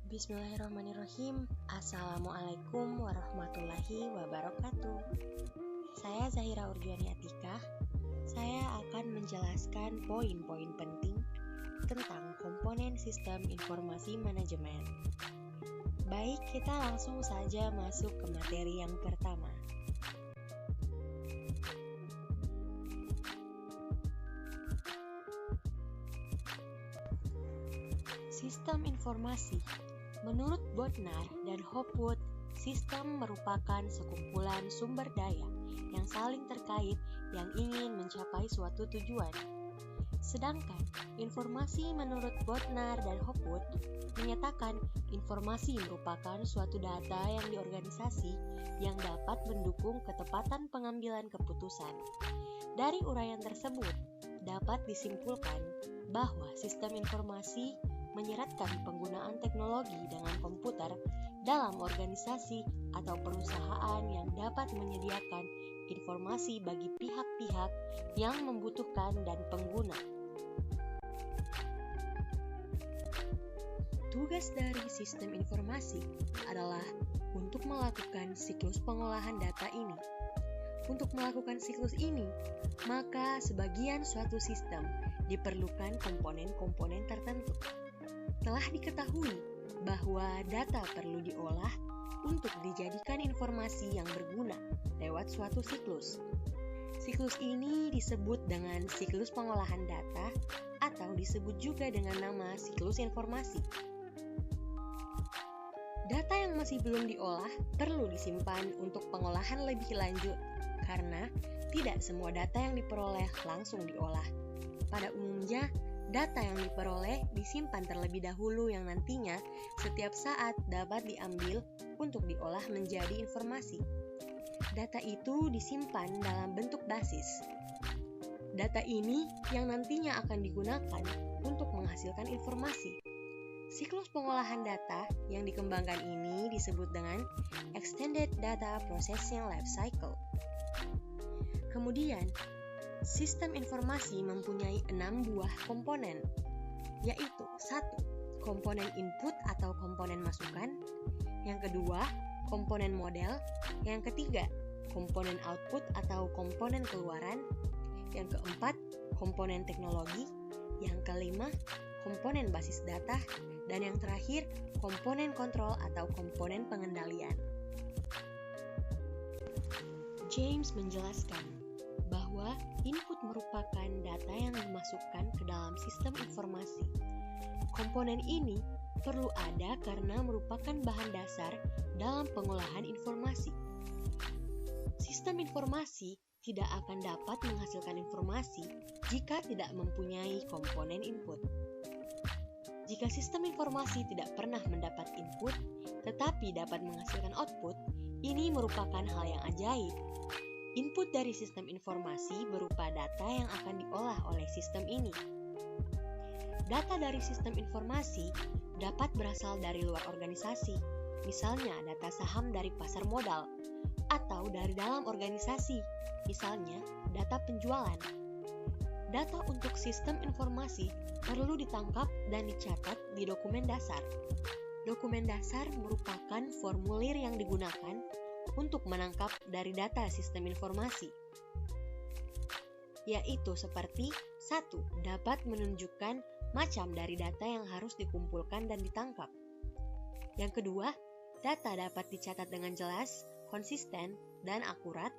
Bismillahirrahmanirrahim. Assalamualaikum warahmatullahi wabarakatuh. Saya Zahira Urjuani Atikah. Saya akan menjelaskan poin-poin penting tentang komponen sistem informasi manajemen. Baik, kita langsung saja masuk ke materi yang pertama. Sistem informasi. Menurut Bodnar dan Hopwood, sistem merupakan sekumpulan sumber daya yang saling terkait yang ingin mencapai suatu tujuan. Sedangkan informasi menurut Bodnar dan Hopwood menyatakan informasi merupakan suatu data yang diorganisasi yang dapat mendukung ketepatan pengambilan keputusan. Dari uraian tersebut, dapat disimpulkan bahwa sistem informasi menyeratkan penggunaan teknologi dengan komputer dalam organisasi atau perusahaan yang dapat menyediakan informasi bagi pihak-pihak yang membutuhkan dan pengguna. Tugas dari sistem informasi adalah untuk melakukan siklus pengolahan data ini. Untuk melakukan siklus ini, maka sebagian suatu sistem diperlukan komponen-komponen tertentu. Telah diketahui bahwa data perlu diolah untuk dijadikan informasi yang berguna lewat suatu siklus. Siklus ini disebut dengan siklus pengolahan data atau disebut juga dengan nama siklus informasi. Data yang masih belum diolah perlu disimpan untuk pengolahan lebih lanjut karena tidak semua data yang diperoleh langsung diolah. Pada umumnya, data yang diperoleh disimpan terlebih dahulu yang nantinya setiap saat dapat diambil untuk diolah menjadi informasi. Data itu disimpan dalam bentuk basis. Data ini yang nantinya akan digunakan untuk menghasilkan informasi. Siklus pengolahan data yang dikembangkan ini disebut dengan Extended Data Processing Life Cycle. Kemudian, sistem informasi mempunyai 6 buah komponen, yaitu 1. Komponen input atau komponen masukan, yang kedua, komponen model, yang ketiga, komponen output atau komponen keluaran, yang keempat, komponen teknologi, yang kelima, komponen basis data, dan yang terakhir, komponen kontrol atau komponen pengendalian. James menjelaskan bahwa input merupakan data yang dimasukkan ke dalam sistem informasi. Komponen ini perlu ada karena merupakan bahan dasar dalam pengolahan informasi. Sistem informasi tidak akan dapat menghasilkan informasi jika tidak mempunyai komponen input. Jika sistem informasi tidak pernah mendapat input, tetapi dapat menghasilkan output, ini merupakan hal yang ajaib. Input dari sistem informasi berupa data yang akan diolah oleh sistem ini. Data dari sistem informasi dapat berasal dari luar organisasi, misalnya data saham dari pasar modal, atau dari dalam organisasi, misalnya data penjualan. Data untuk sistem informasi perlu ditangkap dan dicatat di dokumen dasar. Dokumen dasar merupakan formulir yang digunakan untuk menangkap dari data sistem informasi, yaitu seperti 1. Dapat menunjukkan macam dari data yang harus dikumpulkan dan ditangkap. Yang kedua, data dapat dicatat dengan jelas, konsisten, dan akurat.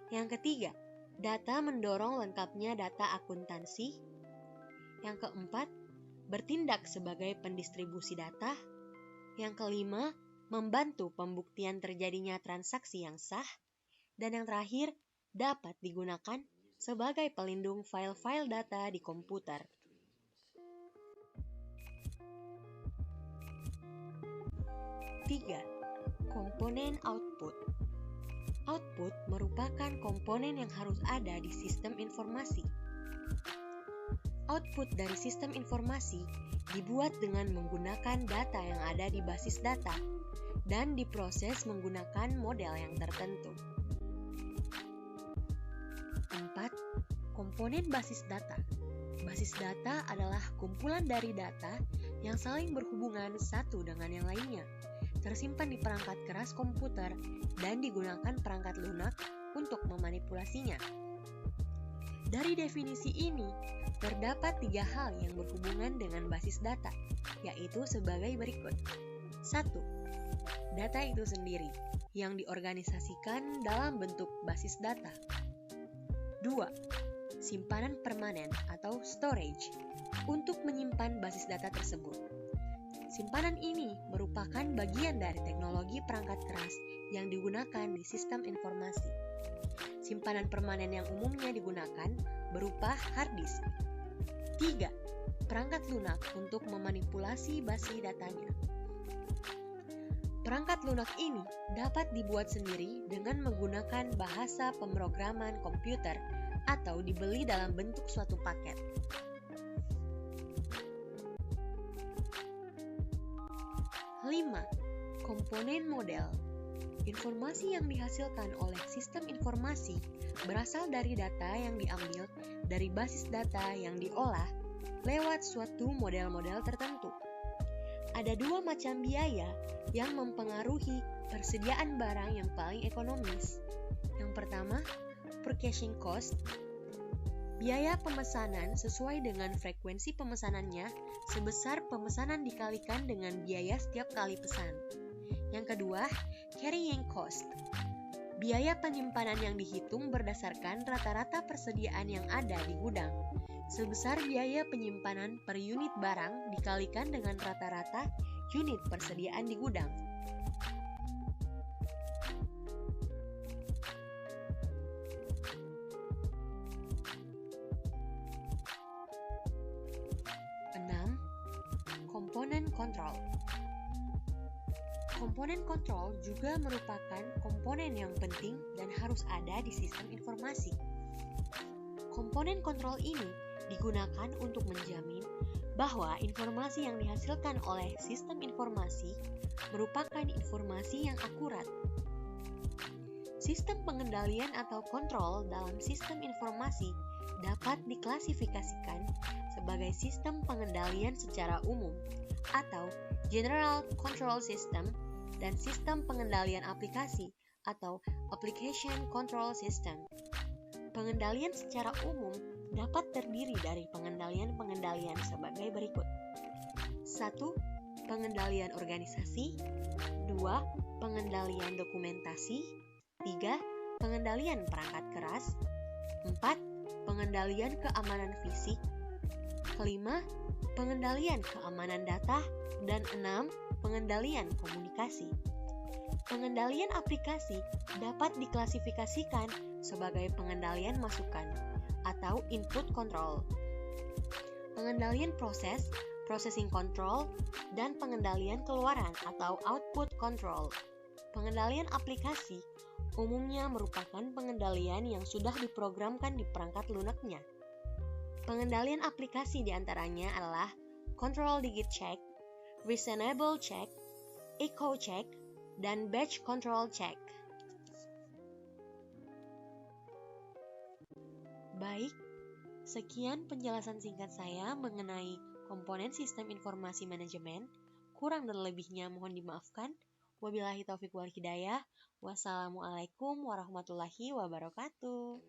Yang ketiga, data mendorong lengkapnya data akuntansi. Yang keempat, bertindak sebagai pendistribusi data. Yang kelima, membantu pembuktian terjadinya transaksi yang sah. Dan yang terakhir, dapat digunakan sebagai pelindung file-file data di komputer. Tiga, komponen output. Output merupakan komponen yang harus ada di sistem informasi. Output dari sistem informasi dibuat dengan menggunakan data yang ada di basis data dan diproses menggunakan model yang tertentu. 4. Komponen basis data. Basis data adalah kumpulan dari data yang saling berhubungan satu dengan yang lainnya, tersimpan di perangkat keras komputer dan digunakan perangkat lunak untuk memanipulasinya. Dari definisi ini, terdapat 3 hal yang berhubungan dengan basis data, yaitu sebagai berikut. 1. Data itu sendiri, yang diorganisasikan dalam bentuk basis data. 2. Simpanan permanen atau storage, untuk menyimpan basis data tersebut. Simpanan ini merupakan bagian dari teknologi perangkat keras yang digunakan di sistem informasi. Simpanan permanen yang umumnya digunakan berupa hard disk. 3. Perangkat lunak untuk memanipulasi basis datanya. Perangkat lunak ini dapat dibuat sendiri dengan menggunakan bahasa pemrograman komputer atau dibeli dalam bentuk suatu paket. 5. Komponen model. Informasi yang dihasilkan oleh sistem informasi berasal dari data yang diambil dari basis data yang diolah lewat suatu model-model tertentu. Ada 2 macam biaya yang mempengaruhi persediaan barang yang paling ekonomis. Yang pertama, purchasing cost. Biaya pemesanan sesuai dengan frekuensi pemesanannya sebesar pemesanan dikalikan dengan biaya setiap kali pesan. Yang kedua, carrying cost. Biaya penyimpanan yang dihitung berdasarkan rata-rata persediaan yang ada di gudang, sebesar biaya penyimpanan per unit barang dikalikan dengan rata-rata unit persediaan di gudang. Komponen kontrol. Komponen kontrol juga merupakan komponen yang penting dan harus ada di sistem informasi. Komponen kontrol ini digunakan untuk menjamin bahwa informasi yang dihasilkan oleh sistem informasi merupakan informasi yang akurat. Sistem pengendalian atau kontrol dalam sistem informasi dapat diklasifikasikan sebagai sistem pengendalian secara umum atau General Control System dan sistem pengendalian aplikasi atau Application Control System. Pengendalian secara umum dapat terdiri dari pengendalian-pengendalian sebagai berikut. 1. Pengendalian organisasi. 2. Pengendalian dokumentasi. 3. Pengendalian perangkat keras. 4. Pengendalian keamanan fisik. 5. Pengendalian keamanan data. Dan 6. Pengendalian komunikasi. Pengendalian aplikasi dapat diklasifikasikan sebagai pengendalian masukan atau input control, pengendalian proses, processing control, dan pengendalian keluaran atau output control. Pengendalian aplikasi umumnya merupakan pengendalian yang sudah diprogramkan di perangkat lunaknya. Pengendalian aplikasi diantaranya adalah control digit check, reasonable check, echo check, dan batch control check. Baik, sekian penjelasan singkat saya mengenai komponen sistem informasi manajemen. Kurang dan lebihnya mohon dimaafkan. Wabillahi taufiq wal hidayah. Wassalamualaikum warahmatullahi wabarakatuh.